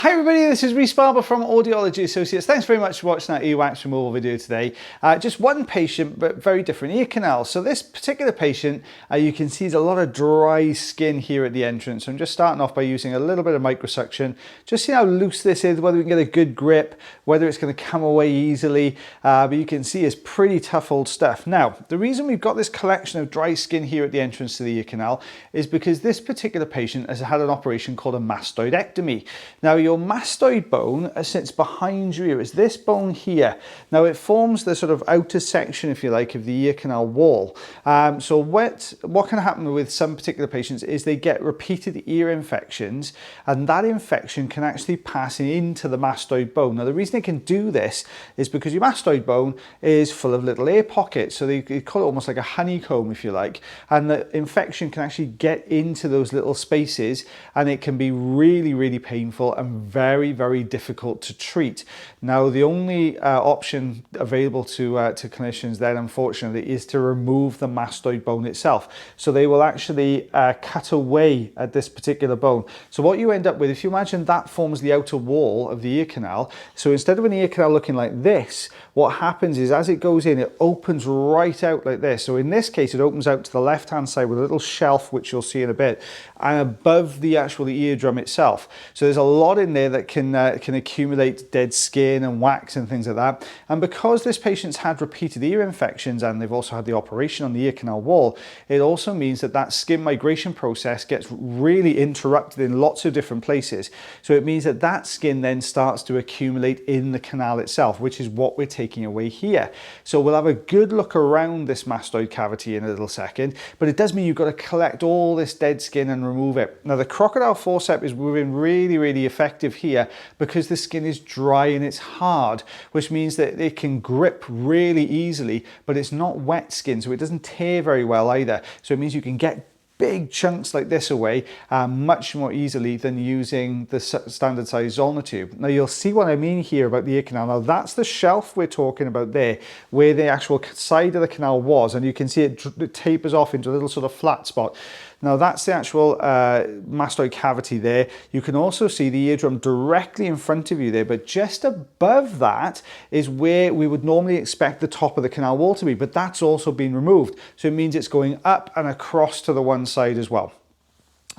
Hi everybody, this is Rhys Barber from Audiology Associates. Thanks very much for watching that earwax removal video today. Just one patient, but very different ear canal. So this particular patient, you can see there's a lot of dry skin here at the entrance. So I'm just starting off by using a little bit of microsuction. Just see how loose this is, whether we can get a good grip, whether it's going to come away easily. But you can see it's pretty tough old stuff. Now, the reason we've got this collection of dry skin here at the entrance to the ear canal is because this particular patient has had an operation called a mastoidectomy. Now, your mastoid bone sits behind your ear. It's this bone here. Now it forms the sort of outer section, if you like, of the ear canal wall. So what can happen with some particular patients is they get repeated ear infections, and that infection can actually pass into the mastoid bone. Now the reason it can do this is because your mastoid bone is full of little air pockets. So they call it almost like a honeycomb, if you like, and the infection can actually get into those little spaces, and it can be really, really painful and very difficult to treat. Now the only option available to clinicians then, unfortunately, is to remove the mastoid bone itself. So they will actually cut away at this particular bone. So what you end up with, if you imagine that forms the outer wall of the ear canal, so instead of an ear canal looking like this, what happens is as it goes in, it opens right out like this. So in this case, it opens out to the left hand side with a little shelf, which you'll see in a bit, and above the actual eardrum itself. So there's a lot in there that can accumulate dead skin and wax and things like that. And because this patient's had repeated ear infections and they've also had the operation on the ear canal wall, it also means that that skin migration process gets really interrupted in lots of different places. So it means that that skin then starts to accumulate in the canal itself, which is what we're taking away here. So we'll have a good look around this mastoid cavity in a little second, but it does mean you've got to collect all this dead skin and remove it. Now the crocodile forceps is proving really effective here because the skin is dry and it's hard, which means that it can grip really easily, but it's not wet skin, so it doesn't tear very well either. So it means you can get big chunks like this away much more easily than using the standard size Zollner tube. Now you'll see what I mean here about the ear canal. Now that's the shelf we're talking about there, where the actual side of the canal was, and you can see it tapers off into a little sort of flat spot. Now that's the actual mastoid cavity there. You can also see the eardrum directly in front of you there, but just above that is where we would normally expect the top of the canal wall to be, but that's also been removed. So it means it's going up and across to the one side as well.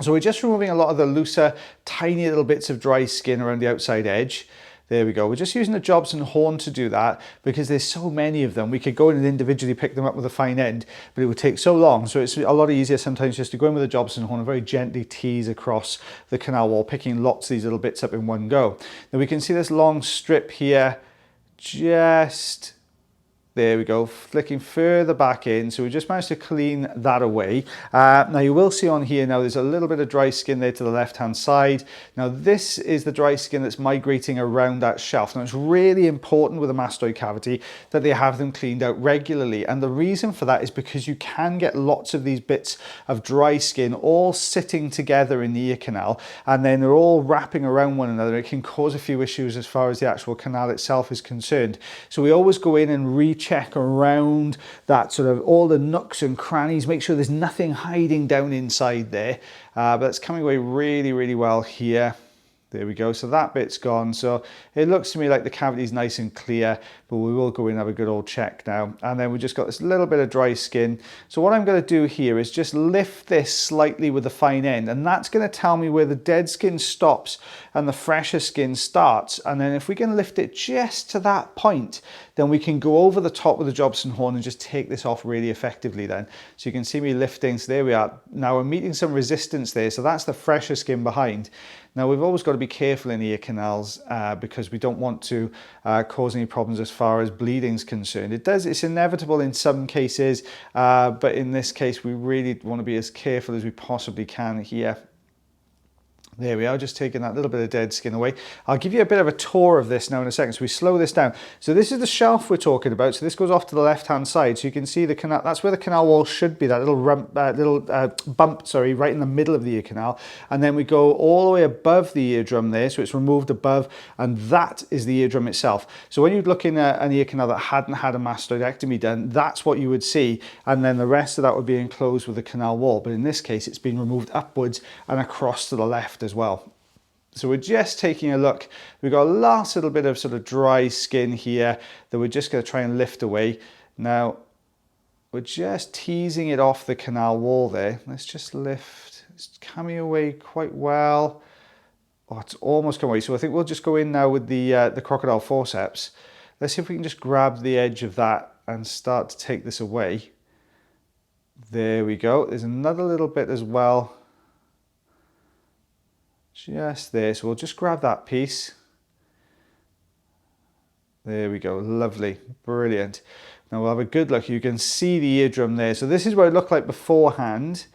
So we're just removing a lot of the looser, tiny little bits of dry skin around the outside edge. There we go. We're just using the Jobson horn to do that because there's so many of them. We could go in and individually pick them up with a fine end, but it would take so long. So it's a lot easier sometimes just to go in with a Jobson horn and very gently tease across the canal wall, picking lots of these little bits up in one go. Now we can see this long strip here, just there we go, flicking further back in. So we just managed to clean that away. Now you will see on here now there's a little bit of dry skin there to the left hand side. Now this is the dry skin that's migrating around that shelf. Now it's really important with a mastoid cavity that they have them cleaned out regularly, and the reason for that is because you can get lots of these bits of dry skin all sitting together in the ear canal, and then they're all wrapping around one another. It can cause a few issues as far as the actual canal itself is concerned. So we always go in and check around that sort of all the nooks and crannies, make sure there's nothing hiding down inside there. But it's coming away really well here. There we go. So that bit's gone. So it looks to me like the cavity is nice and clear, but we will go in and have a good old check now. And then we just got this little bit of dry skin. So what I'm going to do here is just lift this slightly with the fine end, and that's going to tell me where the dead skin stops and the fresher skin starts. And then if we can lift it just to that point, then we can go over the top with the Jobson horn and just take this off really effectively then. So you can see me lifting. So there we are. Now we're meeting some resistance there. So that's the fresher skin behind. Now we've always got to be careful in ear canals because we don't want to cause any problems as far as bleeding is concerned. It's inevitable in some cases, but in this case we really want to be as careful as we possibly can here. There we are, just taking that little bit of dead skin away. I'll give you a bit of a tour of this now in a second, so we slow this down. So this is the shelf we're talking about. So this goes off to the left-hand side. So you can see the canal, that's where the canal wall should be, that little bump, sorry, right in the middle of the ear canal. And then we go all the way above the eardrum there, so it's removed above, and that is the eardrum itself. So when you're looking at an ear canal that hadn't had a mastoidectomy done, that's what you would see. And then the rest of that would be enclosed with the canal wall. But in this case, it's been removed upwards and across to the left as well. So we're just taking a look. We've got a last little bit of sort of dry skin here that we're just going to try and lift away. Now, we're just teasing it off the canal wall there. Let's just lift. It's coming away quite well. Oh, it's almost come away. So I think we'll just go in now with the crocodile forceps. Let's see if we can just grab the edge of that and start to take this away. There we go. There's another little bit as well. Just there. So we'll just grab that piece. There we go. Lovely. Brilliant. Now we'll have a good look. You can see the eardrum there. So this is what it looked like beforehand.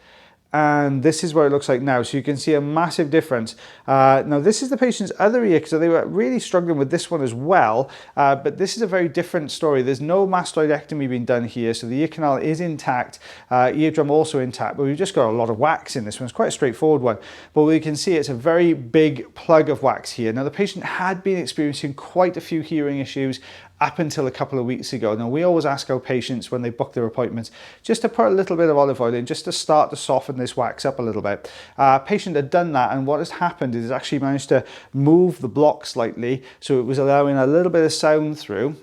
And this is what it looks like now. So you can see a massive difference. Now this is the patient's other ear, so they were really struggling with this one as well. But this is a very different story. There's no mastoidectomy being done here. So the ear canal is intact, eardrum also intact, but we've just got a lot of wax in this one. It's quite a straightforward one. But we can see it's a very big plug of wax here. Now the patient had been experiencing quite a few hearing issues up until a couple of weeks ago. Now we always ask our patients when they book their appointments just to put a little bit of olive oil in just to start to soften this wax up a little bit. Patient had done that, and what has happened is actually managed to move the block slightly, so it was allowing a little bit of sound through.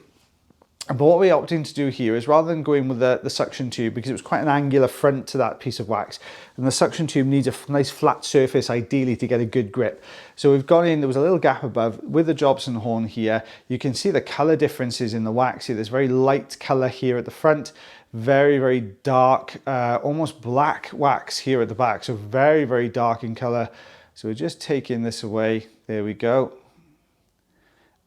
But what we're opting to do here is, rather than going with the suction tube, because it was quite an angular front to that piece of wax, and the suction tube needs a nice flat surface ideally to get a good grip. So we've gone in, there was a little gap above with the Jobson horn here. You can see the color differences in the wax here. There's very light color here at the front, very, very dark, almost black wax here at the back. So very, very dark in color. So we're just taking this away. There we go.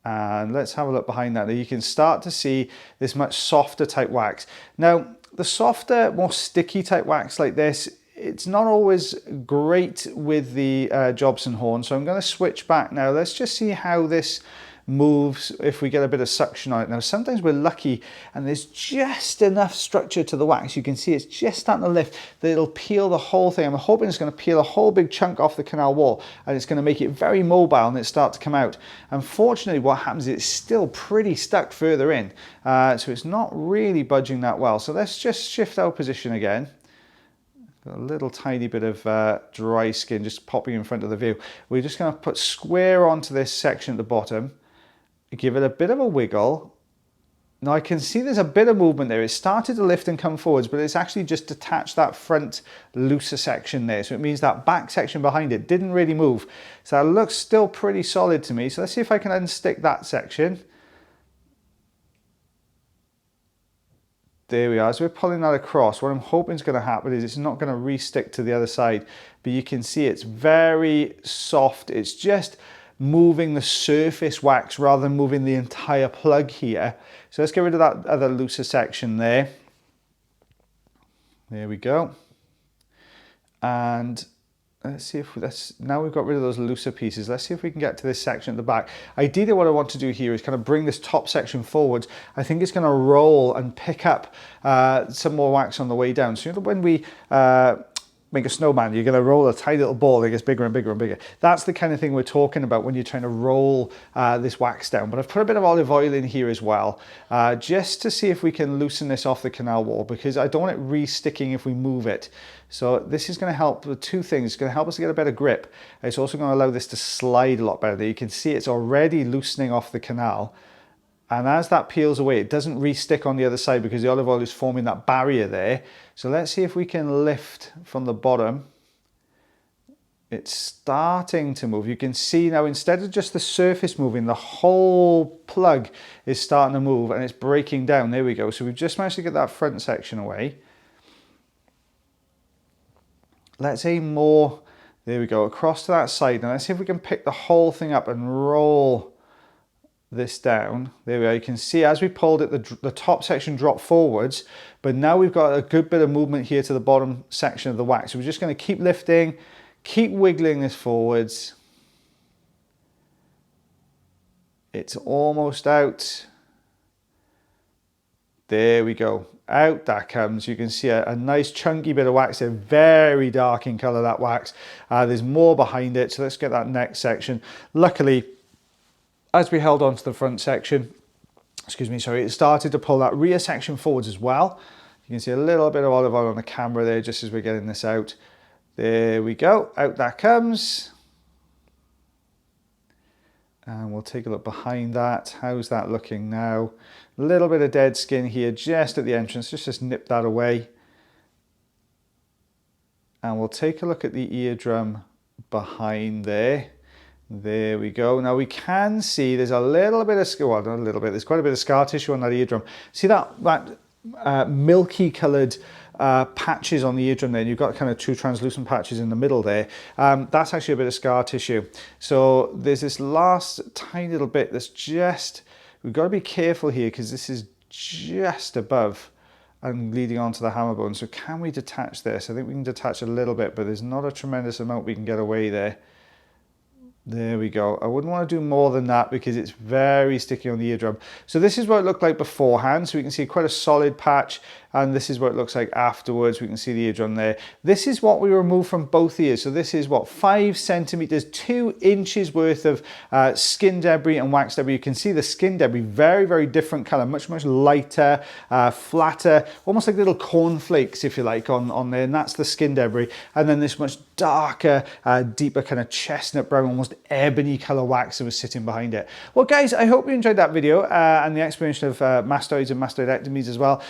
And let's have a look behind that. Now you can start to see this much softer type wax. Now, the softer, more sticky type wax like this, it's not always great with the Jobson horn. So I'm going to switch back now. Let's just see how this moves if we get a bit of suction on it. Now sometimes we're lucky and there's just enough structure to the wax. You can see it's just starting to lift that it'll peel the whole thing. I'm hoping it's going to peel a whole big chunk off the canal wall, and it's going to make it very mobile and it start to come out. Unfortunately, what happens is it's still pretty stuck further in, so it's not really budging that well. So let's just shift our position again. Got a little tiny bit of dry skin just popping in front of the view. We're just going to put square onto this section at the bottom. Give it a bit of a wiggle. Now I can see there's a bit of movement there. It started to lift and come forwards, but it's actually just detached that front looser section there. So it means that back section behind it didn't really move. So that looks still pretty solid to me. So let's see if I can unstick that section. There we are. So we're pulling that across. What I'm hoping is going to happen is it's not going to re-stick to the other side, but you can see it's very soft. It's just moving the surface wax rather than moving the entire plug here. So let's get rid of that other looser section there. There we go. And let's see if now we've got rid of those looser pieces. Let's see if we can get to this section at the back. Ideally, what I want to do here is kind of bring this top section forwards. I think it's going to roll and pick up some more wax on the way down. So you know, when we make a snowman, you're going to roll a tiny little ball that gets bigger and bigger and bigger. That's the kind of thing we're talking about when you're trying to roll this wax down. But I've put a bit of olive oil in here as well, just to see if we can loosen this off the canal wall, because I don't want it re-sticking if we move it. So this is going to help with two things. It's going to help us to get a better grip. It's also going to allow this to slide a lot better. You can see it's already loosening off the canal. And as that peels away, it doesn't re-stick on the other side because the olive oil is forming that barrier there. So let's see if we can lift from the bottom. It's starting to move. You can see now, instead of just the surface moving, the whole plug is starting to move and it's breaking down. There we go. So we've just managed to get that front section away. Let's aim more. There we go, across to that side. Now let's see if we can pick the whole thing up and roll this down. There we go. You can see as we pulled it, the top section dropped forwards, but now we've got a good bit of movement here to the bottom section of the wax. So we're just going to keep lifting, keep wiggling this forwards. It's almost out. There we go. Out that comes. You can see a nice chunky bit of wax there, very dark in color, that wax. There's more behind it, so let's get that next section. Luckily, as we held on to the front section, it started to pull that rear section forwards as well. You can see a little bit of olive oil on the camera there just as we're getting this out. There we go, out that comes. And we'll take a look behind that. How's that looking now? A little bit of dead skin here just at the entrance. Just nip that away. And we'll take a look at the eardrum behind there. There we go. Now we can see there's a little bit of, well, not a little bit, there's quite a bit of scar tissue on that eardrum. See that milky coloured patches on the eardrum there, and you've got kind of two translucent patches in the middle there. That's actually a bit of scar tissue. So there's this last tiny little bit that's just, we've got to be careful here because this is just above and leading onto the hammer bone. So can we detach this? I think we can detach a little bit, but there's not a tremendous amount we can get away there. There we go. I wouldn't want to do more than that because it's very sticky on the eardrum. So this is what it looked like beforehand. So we can see quite a solid patch, and this is what it looks like afterwards. We can see the eardrum there. This is what we removed from both ears. So this is what, 5 centimeters, 2 inches worth of skin debris and wax debris. You can see the skin debris, very, very different color, much, much lighter, flatter, almost like little cornflakes, if you like, on there. And that's the skin debris. And then this much darker, deeper kind of chestnut brown, almost ebony color wax that was sitting behind it. Well, guys, I hope you enjoyed that video and the explanation of mastoids and mastoidectomies as well.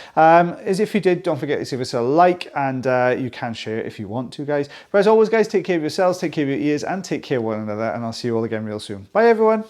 As if you did, don't forget to give us a like, and you can share it if you want to, guys. But as always, guys, take care of yourselves, take care of your ears, and take care of one another, and I'll see you all again real soon. Bye, everyone.